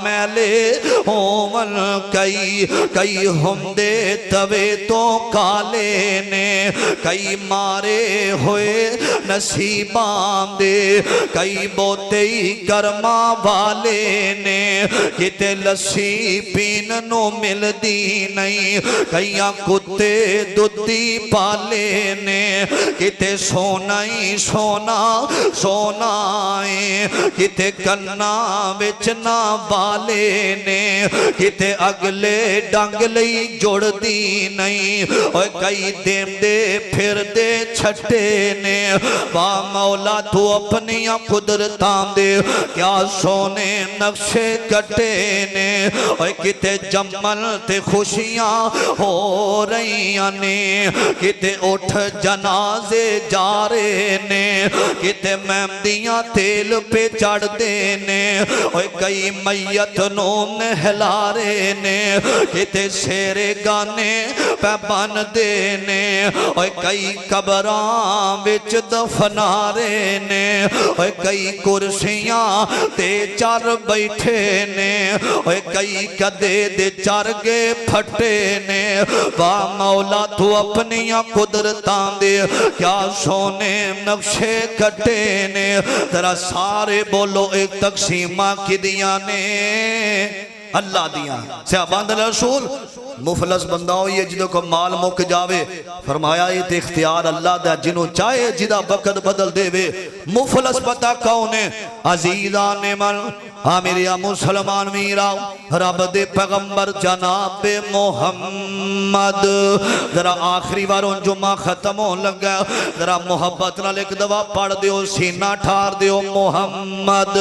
मैले होवन कई, कई हुंदे तवे तो काले ने। कई मारे हुए नसीबां दे, कई बोते ही कर्मा वाले ने। किते लस्सी पीन नू मिलदी नहीं, कईयां कुत्ते दुधी पाले ने। किते सोना ही सोना सोना है, किते कन्ना विच ना वाले ने। किते अगले डंग लई जुड़दी नहीं, और कई देंदे फिरदे छट्टे ने। वाह मौला तू अपनी कुदरतां दे क्या सोने नक्शे कटे ने। और किते जमन ते खुशियां हो रही ने, किते उठ जनाजे जा रहे ने, किते मेहंदियां तेल पे चढ़ते ने। और कई मैयत नू नहला रहे ने, किते शेरे गाने पे बनदे ने। और कई कबरां विच दफना रहे ने, और कई कुर्सियां ते चर बैठे ने। और कई कदे दे चर गए फटे ने। वाह मौला तू अपनी कुदरतां दे क्या सोने नक्शे कटे ने। जरा सारे बोलो एक तकसीमा किदियां ने अल्लाह दियां। सहाबा दा रसूल मुफलस बंदा होई है जिदों को माल मुक जावे। फरमाया ये ते इख्तियार अल्लाह दा, जिन्हों चाहे जिदा वक्त बदल देवे। मुफलस पता कौन है? अजीजा ने मन मेरिया मुसलमान वीरा, रब दे पैगंबर जनाब मोहम्मद। जरा आखिरी बार जुम्मा खत्म होने लगा, जरा मोहब्बत नाल एक दवा पढ़ दियो, सीना ठार दियो। मोहम्मद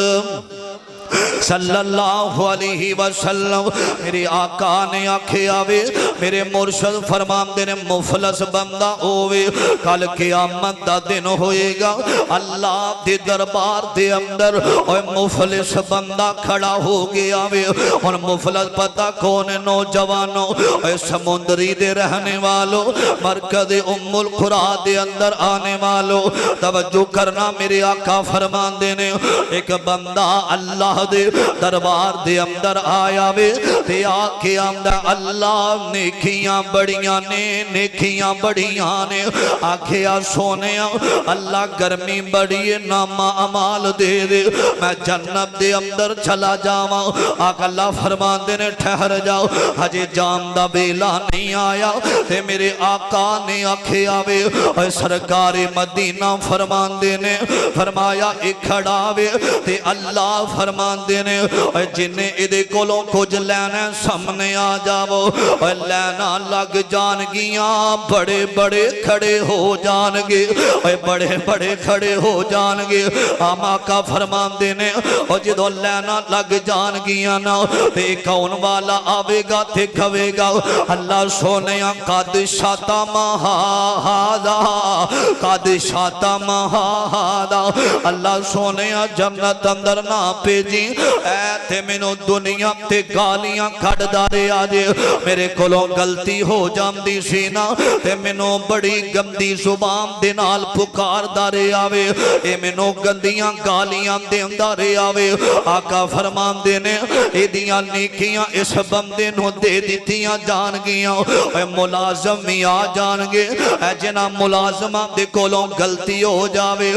सल्लल्लाहु अलैहि वसल्लम। मेरे आका ने आखिया वे, मेरे मुर्शद फरमांदे ने मुफलस बंदा होवे कल क़यामत दा दिन होएगा अल्लाह दे दरबार दे अंदर, और मुफलिस बंदा खड़ा हो गया वे। और मुफलस पता कौन है? नौजवानों, समुद्री दे रहने वालों, मरकज़ उम्मुल खुरा दे अंदर आने वालों, तवज्जो करना। मेरे आका फरमांदे ने एक बंदा अल्लाह दे दरबार दे अंदर आया वे, ते आके आंदा अल्लाह नेकियां बड़ियां ने, नेकियां बड़ियां ने। आखिया सोने अल्लाह गर्मी बड़ी है, नामा अमाल दे दे, मैं जन्नत दे अंदर चला जावा। आका अल्लाह फरमांदे ने ठहर जाओ, हजे जाम दा बेला नहीं आया। ते मेरे आका ने आखिया वे, सरकारे मदीना फरमांदे ने फरमाया एक खड़ा वे, ते अल्लाह फरमांदे ने जिन्हें इहदे कोलों कुछ लैना सामने आ जावो, लैना लग जानगियां, बड़े बड़े खड़े हो जानगे, बड़े बड़े खड़े हो जानगे। आका फरमांदे ने जो लैना लग जानगियां ना, ते कौन वाला आवेगा ते खवेगा? अल्लाह सोने कद शाता महादा, कद शाता महादा। अल्लाह सोने जन्नत अंदर ना भेजी, ऐ मैनू दुनिया ते गालियां कढ़दा रहा जे। मेरे कोलों गलती हो जाती सी ना, ते मैनू बड़ी गंदी जुबान दे नाल पुकारदा रहा वे, ए मैनू गंदियां गालियां देंदा रहा वे। आका फरमांदे ने इहदियां नेकियां इस बंदे नू दे दित्तियां जाणगियां, मुलाजम भी आ जाणगे। जिन्हां मुलाजमां दे कोलों गलती हो जावे,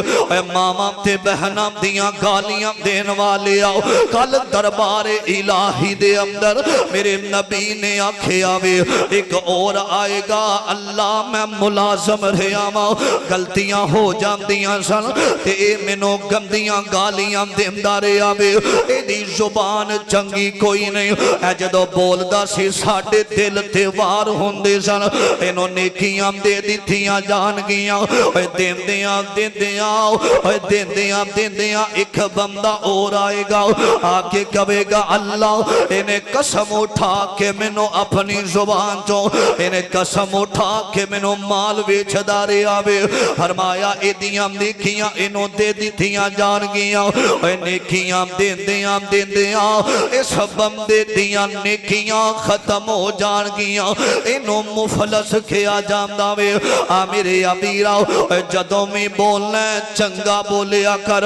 मावां ते बहनां दियां गालियां देन वाले आओ, कल दरबार इलाही दे अंदर मेरे नबी ने आखिया वे एक और आएगा, अल्लाह मैं मुलाजम रहा वा, गलतियां हो जांदियां सन ते मैनू गंदियां गालियां देंदा रहा वे। एदी जुबान चंगी कोई नहीं, जदों बोलदा सी साडे दिल ते वार हुंदे सन। इन्हों नेकियां दे दित्तियां जाणगियां, देंदियां देंदियां देंदियां देंदियां एक बंदा और आएगा, आके कहेगा अल्लाह इन्हें कसम उठा के मैनू अपनी जुबान चो, इन्हें कसम उठा के मैनू माल वेचदा रहा वे। फरमाया एदियां नेकियां इन्हों दे दित्तियां जाणगियां, नेकियां देंदियां देंदियां इस बंदे दियां नेकियां खत्म हो जाणगियां, इन्हों मुफलस किया जांदा वे। आ मेरे अबीरा जदों भी बोलना चंगा बोलिया कर,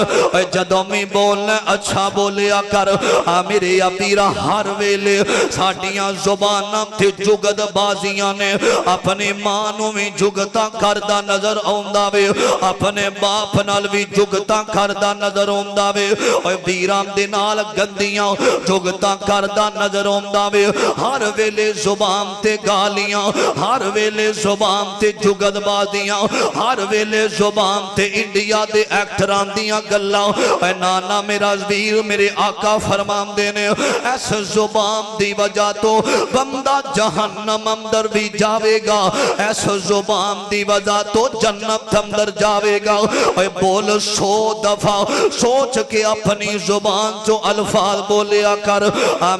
जदों भी बोलना अच्छा बोलिया कर। आ मेरे अबीरा हर वेले साडियां जुबानां ते जुगतबाजियां ने, अपनी मां नूं भी जुगतां करदा नजर आउंदा वे, अपने बाप नाल भी जुगतां करदा नजर आउंदा वे, वीरां दे नाल गंदियां जुगतां करदा नजर आउंदा वे। हर वेले जुबान ते गालियां, हर वेले जुबान ते जुगतबाजियां, हर वेले जुबान ते इंडिया दे एक्टरां दियां गल्लां। नाना मेरा वीर मेरे आका फरमांदे ने इस जुबान दी वजह तो बंदा जहन्नम अंदर भी जावेगा, इस जुबान दी वजह तो जन्नत अंदर जावेगा। बोल 100 दफा सोच के अपनी जुबान चो अल्फाज बोलिया कर।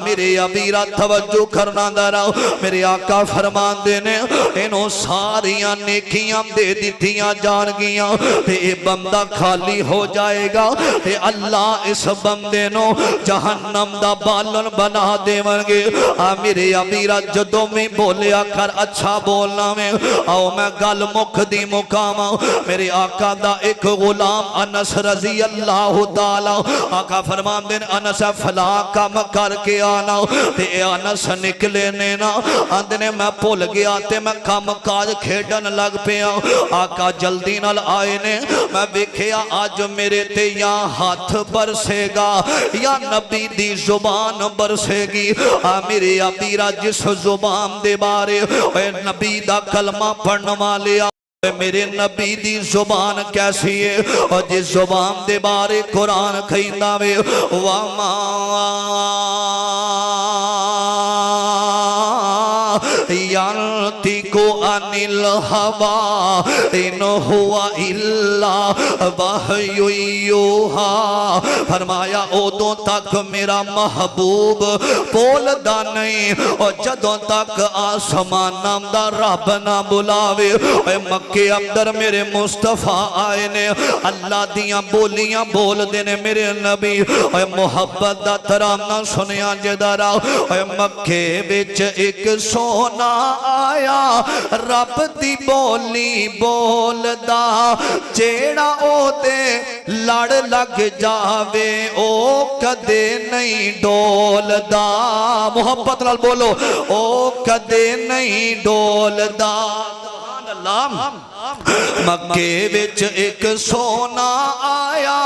मेरे अबीरा तवज्जो करना दरा, मेरे आका फरमांदे ने इन्हों सारियां नेकियां दे दित्तियां जाणगियां, ते बंदा खाली हो जाएगा, ते अल्लाह इस बंदे नो जहन्नम दा बालन बना देवणगे। मेरे अमीरा जदों भी बोलिया कर अच्छा बोलना में, आओ मैं गल मुकदी मुकावा। मेरे आका दा एक गुलाम अनस रजी अल्लाह ताला, आका फरमांदे ने अनस फला काम करके आना, ते अनस निकले ने ना आंदे ने मैं भुल गया ते मैं काम काज खेडन लग पिया। आका जल्दी नाल आए ने, मैं वेखिया अज मेरे ते या हाथ बरसेगा या नबी दी जुबान बरसेगी। आ मेरे अबीरा जिस जुबान दे बारे नबी दा कलमा पढ़ने वाले मेरे नबी दी जुबान कैसी है और जिस जुबान दे बारे कुरान कहंदा वे वामा यंतिकु अनिल हवा इन हुआ इल्ला वहयु यूहा। फरमाया उदों तक मेरा महबूब बोलदा नहीं और जदों तक आसमानां दा रब ना बुलावे। मक्के अंदर मेरे मुस्तफा आए ने अल्लाह दियां बोलियां बोलदे ने मेरे नबी मुहब्बत दा तराना सुनिया जदरा मक्के विच एक सोना आया रब दी बोली बोलदा जेड़ा ओदे लड़ लग जावे ओ कदे नहीं डोलदा। मोहब्बत नाल बोलो ओ कदे नहीं डोलदा। मक्के विच एक सोना आया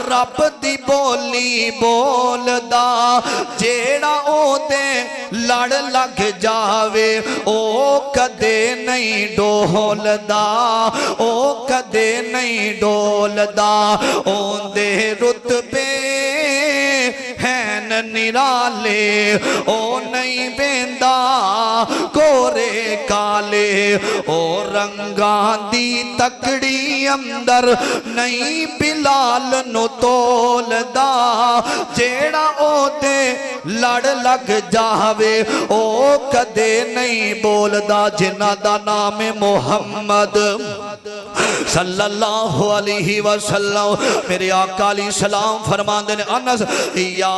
रब दी बोली बोलदा जेड़ा ओदे लड़ लग जावे ओ कदे नहीं डोलदा ओ कदे नहीं डोलदा। ओंदे रुतबे हैन निराले ओ नहीं वेंदा गोरे काले ओ रंगां दी तकड़ी अंदर नहीं बिलाल नु तोलदा जेड़ा ओदे लड़ लग जावे ओ कदे नहीं बोलदा। जिन्ना दा नाम है मोहम्मद सल्लल्लाहु अलैहि वसल्लम मेरे आका अलैहि सलाम फरमांदे ने अनस या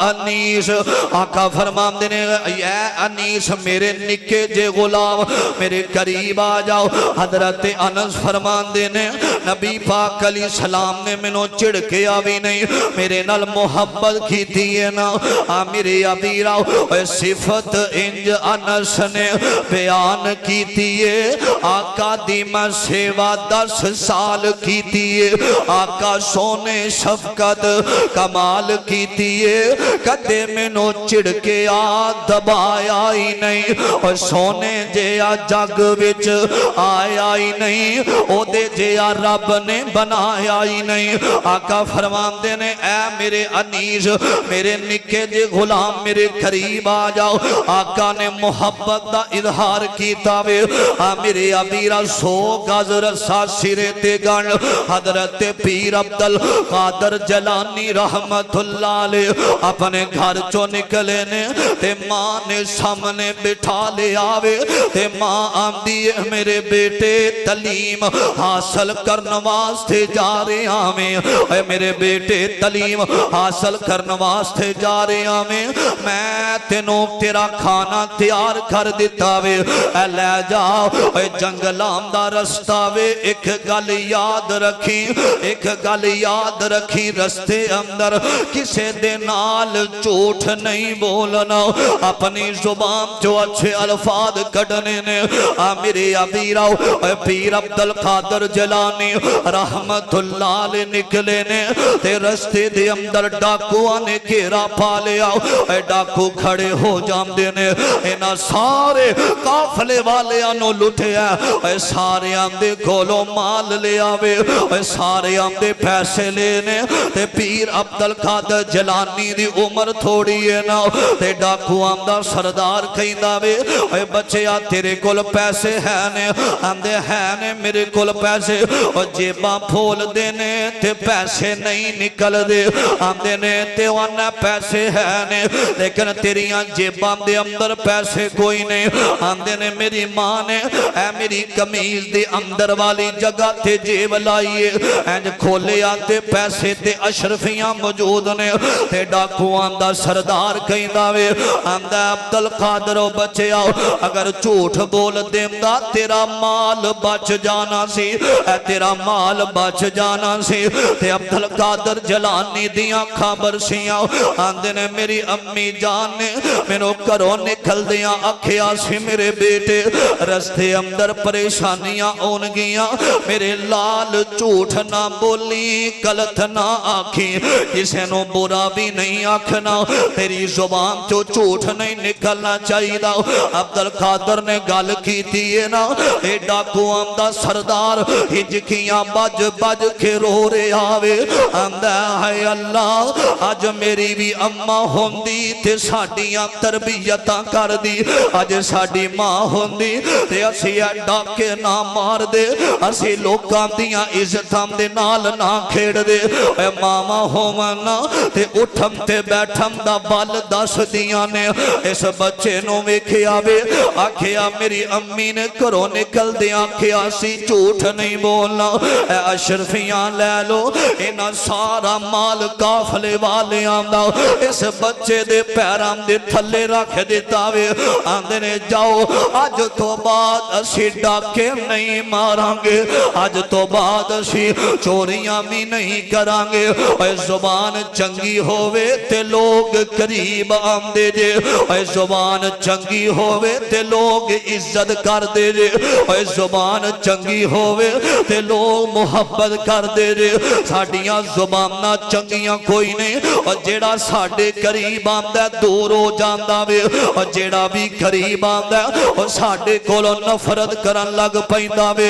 अनीस आका फरमांदे ने या अनीस मेरे निके जे गुलाम मेरे करीब आ जाओ। हजरत अनस फरमांदे ने नबी पाक अलैहि सलाम ने मैनू झिड़किया भी नहीं मेरे नाल मोहब्बत कीती है ना। आ मेरे अबीरा सिफत इंज अनस ने बयान कीती है आका दी मैं सेवा 10 साल कीती है आका सोने शफकत कमाल कीती है कदे मैनू झिड़के आ दबाया ही नहीं और सोने जिया जग विच आया ही नहीं ओदे जिया रब ने बनाया ही नहीं। आका फरमांदे ने ऐ मेरे अनीस मेरे निके जे गुलाम मेरे करीब आ जाओ। आका ने मोहब्बत दा इजहार कीता वे आ मेरे अबीरा 100 गज रस्सा सिरे ते गण हजरत पीर अब्दुल कादर जलानी रहमतुल्लाह अलैह अपने घर चो निकले ने ते मां ने सामने बिठा ले आवे ते मां आंदी है मेरे बेटे तलीम हासिल करने वास्ते जा रहे आवे मेरे बेटे तलीम हासिल करने वास्ते जा रहे आवे मैं तेनों तेरा खाना तैयार कर दिता वे ले जाओ जंगलां दा रस्ता वे। एक गल याद रखी एक गल याद रखी रस्ते अंदर किसे दे नाल झूठ नहीं बोलना अपनी जुबान जो अच्छे अल्फाज कढ़ने ने। आ मेरे अबीरा पीर अब्दुल कादर जलानी रहमतुल्लाह अलैह निकले ने ते रस्ते दे अंदर डाकुआं ने घेरा पा लिया डाकू खड़े हो जांदे ने इन्हां सारे काफले वालियां नु लुटिया सारे आंदे कोलों माल ले आवे सारे आंदे पैसे लेने ते पीर अब्दुल कादर जलानी दी उम्र थोड़ी है ना ते डाकू आंदा सरदार कहंदा वे बच्चिया तेरे कोल पैसे है ने आंदे है ने मेरे कोल पैसे और जेबां फोल देने ते पैसे नहीं निकलदे आंदे ने ते आना पैसे है ने लेकिन तेरियां जेबां दे अंदर पैसे कोई नहीं आंदे ने मेरी मां ने ऐ मेरी कमीज दे अंदर वाली जगह ते जेब लाइए इंज खोले आते पैसे ते अशरफियां मौजूद ने ते डाकुआं दा सरदार कहंदा वे आंदा अब्दुल कादर बच्चिया अगर झूठ बोल देंदा तेरा माल बच जाना सी तेरा माल बच जाना सी ते अब्दुल कादर जलानी दियां खबर सियां आंदे ने मेरी अम्मी जान ने मैनू घरों निकलदियां आखिया सी मेरे बेटे रस्ते अंदर परेशानियां आउणगियां मेरे लाल झूठ ना बोली गलत ना आखी किसी नूं बुरा भी नहीं आखना तेरी जुबान चो झूठ नहीं निकलना चाहिए अब्दुल कादर ने गल की है ना ए डाकुआं दा सरदार हिजकियां बज बज के रो रे आवे आंदा है अल्लाह अज मेरी भी अम्मा होंदी ते साडियां तरबियतां कर दी अज साडी मां होंदी ते असी डाके ना मार दे असी लोकां दियां इज्जतां दे नाल ना खेड़ दे मामा होवन ते उठम ते बैठम दा बल दस दियां ने इस बच्चे नूं वेखिया वे आखिया मेरी अम्मी ने घरों निकलदे आखिया सी झूठ नहीं बोलना अशरफियां लै लो इन्हां सारा माल काफले वालियां दा इस बच्चे दे पैरां दे थल्ले रख दिता वे आंदे ने जाओ अज तो बाद असी डाके नहीं मारांगे अज तो बाद असी चोरियां भी नहीं करांगे जुबान चंगी होवे ते लोग करीब आंदे जे जुबान चंगी होवे ते लोग इज्जत करदे जे जुबान चंगी होवे ते लोग मुहब्बत करदे जे साडियां जुबानां चंगियां कोई नहीं और जेड़ा साडे करीब आंदा दूर हो जांदा वे और जेड़ा भी करीब आंदा और साडे कोलों नफरत करन लग पैंदा वे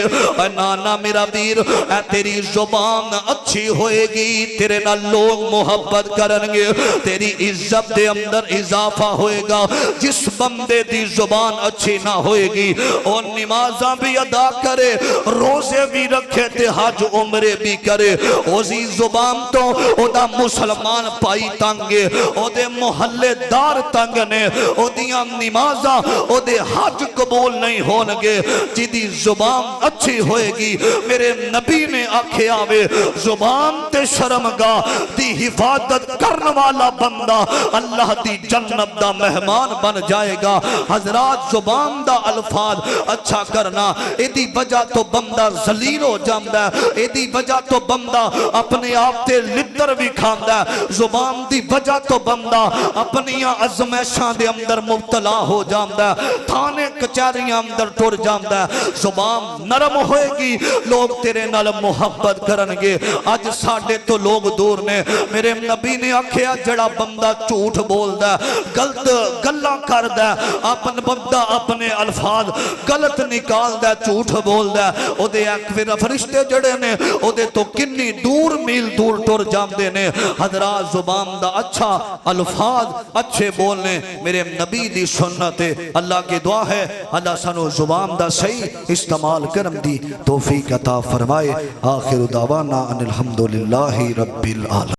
नाना मेरा वीर ऐ तेरी जुबान अच्छी होएगी तेरे नाल लोग मुहब्बत करनगे तेरी इज्जत दे अंदर इजाफा होएगा जिस बंदे दी जुबान अच्छी ना होएगी और नमाज़ां भी अदा करे रोजे भी रखे ते हज उम्रे भी करे ओदी जुबान तो ओदा मुसलमान भाई तंगे ओदे मोहल्लेदार तंग ने ओदियां नमाज़ां ओदे हज कबूल नहीं होणगे जिदी जुबान अच्छी होएगी मेरे नबी ने आखिया वे जुबान ते शर्मगाह दी हिफाजत करने वाला बंदा अल्लाह दी जन्नत दा मेहमान बन जाएगा हजरात जुबान दा अल्फाज अच्छा करना एदी वजह तो बंदा जलील हो जांदा एदी वजह तो बंदा अपने आप ते लिद्दर भी खांदा जुबान दी वजह तो बंदा अपनी अजमैशां दे अंदर मुब्तला हो जांदा थाने कचहरियां अंदर टुर जांदा जुबान नरम होएगी लोग तेरे नाल मुहब्बत करनगे अज साडे तो लोग दूर ने मेरे नबी ने आखिया जड़ा बंदा झूठ बोलदा गलत गल्लां करदा अपन बंदा अपने अल्फाज गलत निकालदा झूठ बोलदा ओदे फिर फरिश्ते जड़े ने ओदे तो किन्नी दूर मील दूर टुर जांदे ने हजरात जुबान दा अच्छा अल्फाज अच्छे बोलने मेरे नबी दी सुन्नत है अल्लाह की दुआ है अल्लाह सानू जुबान दा सही इस्तेमाल करन दी तौफीक अता फरमाए आखिर दावाना अनिल हम्दुलिल्लाहि रब्बिल आलमीन।